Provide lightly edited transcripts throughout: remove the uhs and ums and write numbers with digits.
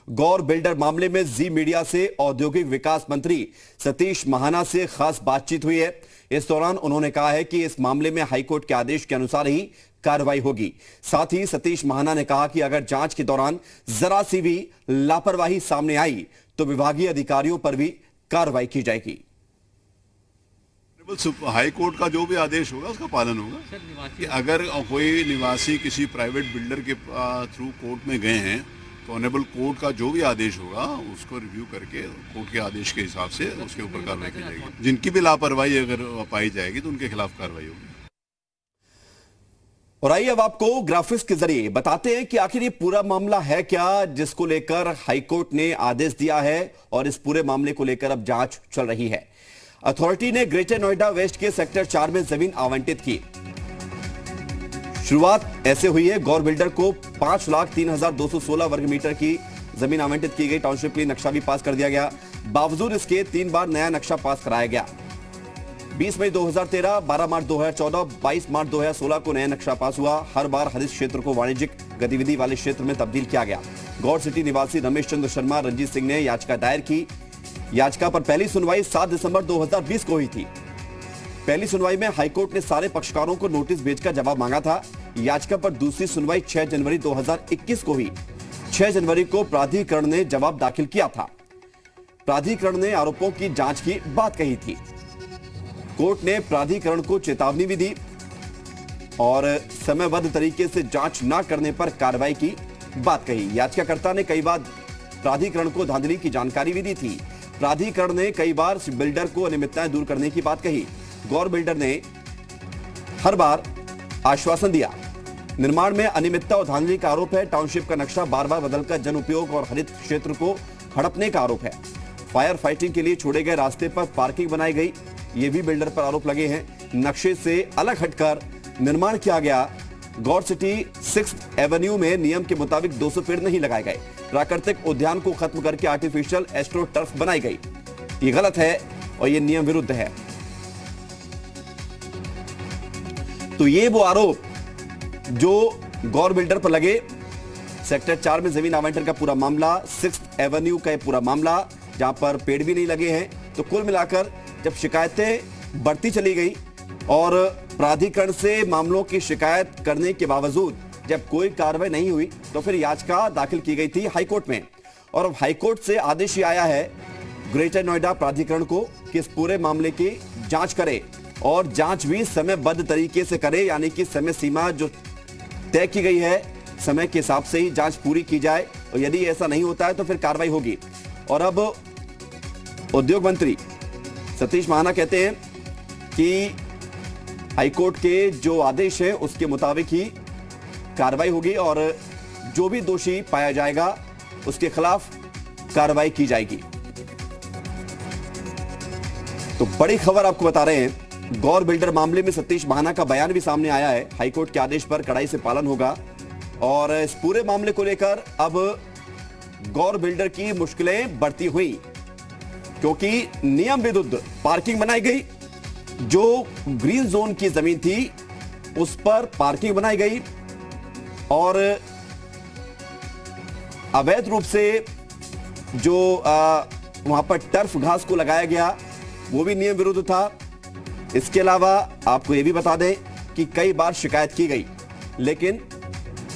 गौर builder मामले में जी media से औद्योगिक विकास मंत्री सतीश महाना से खास बातचीत हुई है। इस दौरान उन्होंने कहा है कि इस मामले में हाईकोर्ट के आदेश के अनुसार ही कार्रवाई होगी। साथ ही सतीश महाना ने कहा कि अगर जांच के दौरान जरा सी भी लापरवाही सामने आई तो विभागीय अधिकारियों पर भी कार्रवाई की जाएगी। हाई कोर्ट का जो भी आदेश होगा उसका पालन होगा कि अगर कोई निवासी किसी प्राइवेट बिल्डर के थ्रू कोर्ट में गए हैं तो ऑनरेबल कोर्ट का जो भी आदेश होगा उसको रिव्यू करके कोर्ट के आदेश के हिसाब से उसके ऊपर कार्रवाई की जाएगी। जिनकी भी लापरवाही अगर पाई जाएगी तो उनके खिलाफ कार्रवाई होगी। और आइए अब आपको ग्राफिक्स के जरिए बताते हैं कि आखिर ये पूरा मामला है क्या, जिसको लेकर हाईकोर्ट ने आदेश दिया है और इस पूरे मामले को लेकर अब जांच चल रही है। अथॉरिटी ने ग्रेटर नोएडा वेस्ट के सेक्टर 4 में जमीन आवंटित की। शुरुआत ऐसे हुई है। गौर बिल्डर को 5,03,216 वर्ग मीटर की जमीन आवंटित की गई। टाउनशिप के लिए नक्शा भी पास कर दिया गया। बावजूद इसके 3 बार नया नक्शा पास कराया गया। 20 मई 2013, 12 मार्च 2014, 22 मार्च 2016 को नया नक्शा पास हुआ। हर बार हरित क्षेत्र को वाणिज्यिक गतिविधि वाले क्षेत्र में तब्दील किया गया। गौर सिटी निवासी रमेश चंद्र शर्मा रंजीत सिंह ने याचिका दायर की। याचिका पर पहली सुनवाई 7 दिसंबर 2020 को हुई थी। पहली सुनवाई में हाईकोर्ट ने सारे पक्षकारों को नोटिस भेजकर जवाब मांगा था। याचिका पर दूसरी सुनवाई 6 जनवरी 2021 को हुई। 6 जनवरी को प्राधिकरण ने जवाब दाखिल किया था। प्राधिकरण ने आरोपों की जांच की बात कही थी। कोर्ट ने प्राधिकरण को चेतावनी भी दी और समयबद्ध तरीके से जांच न करने पर कार्रवाई की बात कही। याचिकाकर्ता ने कई बार प्राधिकरण को धांधली की जानकारी भी दी थी। प्राधिकरण ने कई बार बिल्डर को अनियमितताएं दूर करने की बात कही। गौर बिल्डर ने हर बार आश्वासन दिया। निर्माण में अनियमितता और धांधली का आरोप है। टाउनशिप का नक्शा बार बार बदलकर जन उपयोग और हरित क्षेत्र को हड़पने का आरोप है। फायर फाइटिंग के लिए छोड़े गए रास्ते पर पार्किंग बनाई गई, ये भी बिल्डर पर आरोप लगे हैं। नक्शे से अलग हटकर निर्माण किया गया। गौर सिटी 6th एवेन्यू में नियम के मुताबिक 200 पेड़ नहीं लगाए गए। प्राकृतिक उद्यान को खत्म करके आर्टिफिशियल एस्ट्रो टर्फ बनाई गई। ये गलत है और ये नियम विरुद्ध है। तो ये वो आरोप जो गौर बिल्डर पर लगे। सेक्टर 4 में जमीन आवंटन का पूरा मामला, 6th एवेन्यू का पूरा मामला जहां पर पेड़ भी नहीं लगे हैं। तो कुल मिलाकर जब शिकायतें बढ़ती चली गई और प्राधिकरण से मामलों की शिकायत करने के बावजूद जब कोई कार्रवाई नहीं हुई तो फिर याचिका दाखिल की गई थी हाईकोर्ट में। और अब हाईकोर्ट से आदेश ही आया है ग्रेटर नोएडा प्राधिकरण को कि इस पूरे मामले की जांच करे और जांच भी समयबद्ध तरीके से करे, यानी कि समय सीमा जो तय की गई है समय के हिसाब से ही जांच पूरी की जाए। और यदि ऐसा नहीं होता है तो फिर कार्रवाई होगी। और अब उद्योग मंत्री सतीश महाना कहते हैं कि हाईकोर्ट के जो आदेश है उसके मुताबिक ही कार्रवाई होगी और जो भी दोषी पाया जाएगा उसके खिलाफ कार्रवाई की जाएगी। तो बड़ी खबर आपको बता रहे हैं, गौर बिल्डर मामले में सतीश महाना का बयान भी सामने आया है। हाईकोर्ट के आदेश पर कड़ाई से पालन होगा और इस पूरे मामले को लेकर अब गौर बिल्डर की मुश्किलें बढ़ती हुई, क्योंकि नियम विरुद्ध पार्किंग बनाई गई। जो ग्रीन जोन की जमीन थी उस पर पार्किंग बनाई गई और अवैध रूप से जो वहां पर टर्फ घास को लगाया गया वो भी नियम विरुद्ध था। इसके अलावा आपको यह भी बता दें कि कई बार शिकायत की गई लेकिन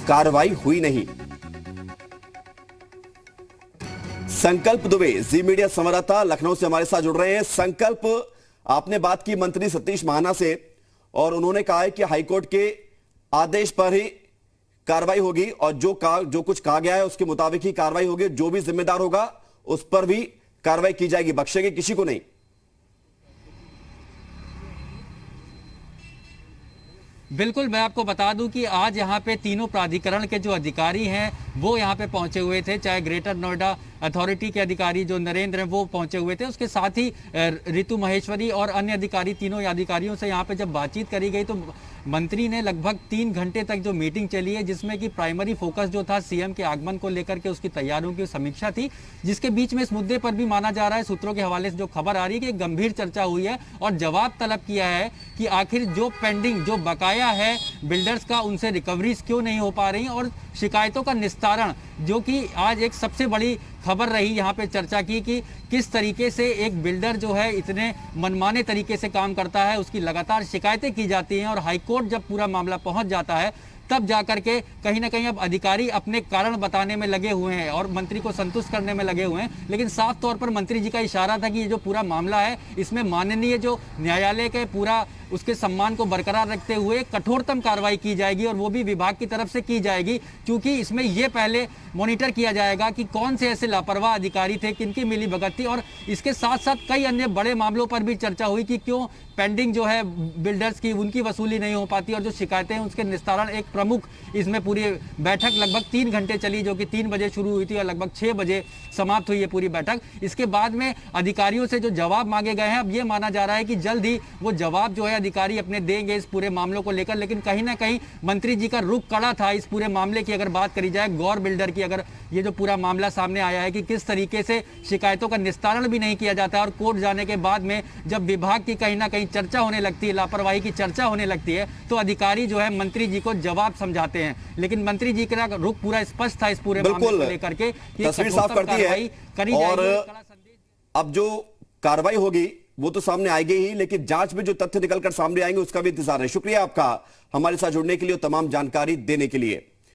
कार्रवाई हुई नहीं। संकल्प दुबे जी मीडिया संवाददाता लखनऊ से हमारे साथ जुड़ रहे हैं। संकल्प, आपने बात की मंत्री सतीश महाना से और उन्होंने कहा है कि हाईकोर्ट के आदेश पर ही कार्रवाई होगी और जो कुछ कहा गया है उसके मुताबिक ही कार्रवाई होगी। जो भी जिम्मेदार होगा उस पर भी कार्रवाई की जाएगी, बख्शेंगे किसी को नहीं। बिल्कुल, मैं आपको बता दूं कि आज यहाँ पे तीनों प्राधिकरण के जो अधिकारी हैं वो यहाँ पे पहुंचे हुए थे। चाहे ग्रेटर नोएडा अथॉरिटी के अधिकारी जो नरेंद्र हैं वो पहुंचे हुए थे, उसके साथ ही ऋतु महेश्वरी और अन्य अधिकारी, तीनों अधिकारियों से यहाँ पे जब बातचीत करी गई तो मंत्री ने लगभग 3 घंटे तक जो मीटिंग चली है, जिसमें कि प्राइमरी फोकस जो था सीएम के आगमन को लेकर के उसकी तैयारियों की समीक्षा थी, जिसके बीच में इस मुद्दे पर भी माना जा रहा है, सूत्रों के हवाले से जो खबर आ रही है कि एक गंभीर चर्चा हुई है और जवाब तलब किया है कि आखिर जो पेंडिंग, जो बकाया है बिल्डर्स का, उनसे रिकवरीज क्यों नहीं हो पा रही और शिकायतों का निस्तारण, जो कि आज एक सबसे बड़ी खबर रही यहाँ पे चर्चा की कि किस तरीके से एक बिल्डर जो है इतने मनमाने तरीके से काम करता है, उसकी लगातार शिकायतें की जाती हैं और हाईकोर्ट जब पूरा मामला पहुंच जाता है तब जाकर के कहीं ना कहीं अब अधिकारी अपने कारण बताने में लगे हुए हैं और मंत्री को संतुष्ट करने में लगे हुए हैं। लेकिन साफ तौर पर मंत्री जी का इशारा था कि ये जो पूरा मामला है इसमें माननीय जो न्यायालय के पूरा उसके सम्मान को बरकरार रखते हुए कठोरतम कार्रवाई की जाएगी और वो भी विभाग की तरफ से की जाएगी, क्योंकि इसमें ये पहले मॉनिटर किया जाएगा कि कौन से ऐसे लापरवाह अधिकारी थे, किनकी मिली भगत थी। और इसके साथ साथ कई अन्य बड़े मामलों पर भी चर्चा हुई कि क्यों पेंडिंग जो है बिल्डर्स की उनकी वसूली नहीं हो पाती और जो शिकायतें हैं उसके निस्तारण एक प्रमुख इसमें पूरी बैठक लगभग 3 घंटे चली, जो कि 3 बजे शुरू हुई थी और लगभग 6 बजे समाप्त हुई है पूरी बैठक। इसके बाद में अधिकारियों से जो जवाब मांगे गए हैं, अब ये माना जा रहा है कि जल्द ही वो जवाब जो है अधिकारी अपने देंगे इस पूरे मामलों को लेकर। लेकिन कहीं ना कहीं मंत्री जी का रुख कड़ा था इस पूरे मामले की। अगर बात करी जाए गौर बिल्डर की, अगर ये जो पूरा मामला सामने आया है कि किस तरीके से शिकायतों का निस्तारण भी नहीं किया जाता है और कोर्ट जाने के बाद में जब विभाग की कहीं ना कहीं चर्चा होने लगती है, लापरवाही की चर्चा होने लगती है, तो अधिकारी जो है मंत्री जी को जवाब समझाते हैं। लेकिन मंत्री जी का रुख पूरा स्पष्ट था इस पूरे मामले को लेकर के कि तस्वीर साफ करती है। और अब जो कार्रवाई होगी वो तो सामने आएगी ही, लेकिन जांच में जो तथ्य निकलकर सामने आएंगे उसका भी इंतजार है। शुक्रिया आपका हमारे साथ जुड़ने के लिए और तमाम जानकारी देने के लिए।